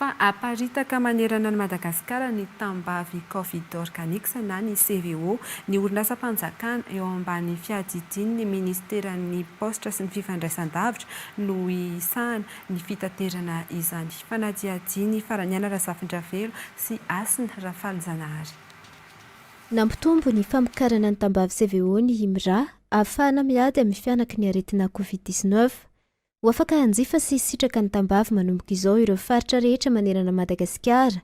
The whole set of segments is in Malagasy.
fa aparitaka manerana ny Madagasikara ny tambavy Covid organique na ny CVO, ny orinasa-panjakana eo ambany fiadidian'ny ministeran'ny postra sy ny fifandraisan-davitra no isahana ny fitaterana izany. Fanadihadiany Faraniana Razafindravelona sy Asina Rafalizanahary. Nampitombo ny famokarana ny tambavy CVO ny IMRA ahafahana miady amin'ny fianaky ny aretina Covid-19. Ho afaka hanjifa sy sitraka ny tambavy manomboka izao ireo faritra rehetra manerana Madagasikara.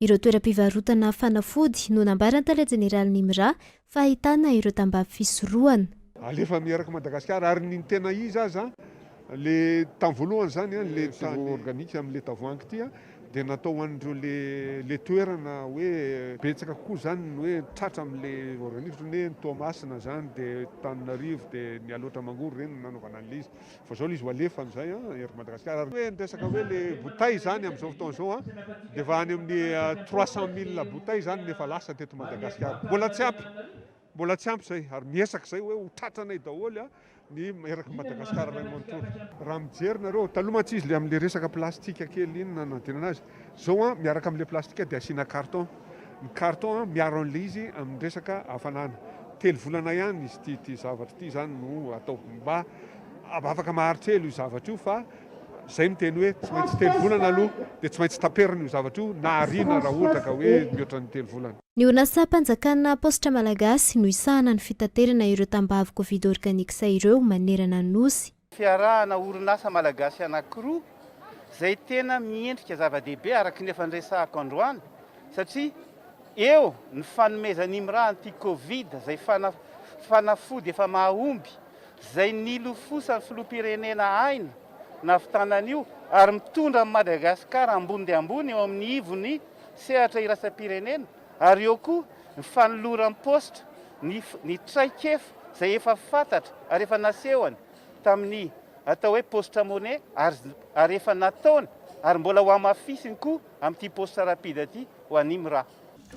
Ireo toeram-pivarotana fanafody no nambarany tale jeneralin'ny IMRA fa ahitana ireo tambavy fisorohana. Alefa miaraka Madagasikara ary ny tena izy aza le tamin'ny voalohany zany le tany organique amin'le tavoahangy ty dia natao hoan'ireo le toerana hoe betsaka kokoa zany ny hoe tratra amin'le organique toy ny hoe Toamasina zany dia Tananarivo dia ny Aloatra Mangoro reny nanaovana an'le izy. Fa zao izy ho alefa amin'izay ery Madagasikara. Hoe resaka hoe le bouteille zany amin'izao fotoana zao dia efa any amin'ny 300 000 bouteille zany nefa lasa teto Madagasikara. Mbola tsy ampy zay ary miesaka zay hoe ho tratranay daholo ny eraky Madagasikara ray manontolo. Raha mijery nareo taloha tsy izy le amin'le resaka plastika kely iny nanadinana azy. Zao miaraka amin'le plastika dia asiana carton. Ny carton miaro an'le izy amin'ny resaka hafanana. 3 volana ihany izy ty zavatra ty zany no atao mba afaka maharitra elo io zavatra io fa zay miteny hoe tsy maintsy 3 volana aloha dia tsy maintsy taperina io zavatra io na ariana raha ohatra ka hoe mihoatra ny 3 volana. Ny orinasa-panjakana postra malagasy no isahana ny fitaterana ireo tambavy Covid organique sa ireo manerana ny nosy. Fiarahana orinasa malagasy anankiroa izay tena miendrika zava-dehibe araka ny efa niresahako androany satria eo ny fanomezana IMRA anti Covid izay fanafody efa mahomby izay nilofosa ny filoham-pirenena aina navitanan'io ary mitondra amin'ny Madagasikara ambony dia ambony eo amin'ny ivony sehatra iraisam-pirenena. Ary eo koa ny fanoloran'ny postra ny traikefa izay efa fantatra ary efa nasehony tamin'ny atao hoe postra monnaie ary efa nataony ary mbola ho amafisiny koa amin'ity postra rapide ity ho an'ny IMRA.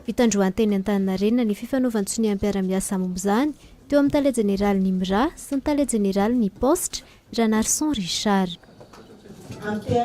Fitandrohan-teny Antaninarenina ny fifanaovan-tsony ampiara-miasa momba izany teo amin'ny tale jeneralin'ny IMRA sy ny tale jeneralin'ny postra Ranarson Richard.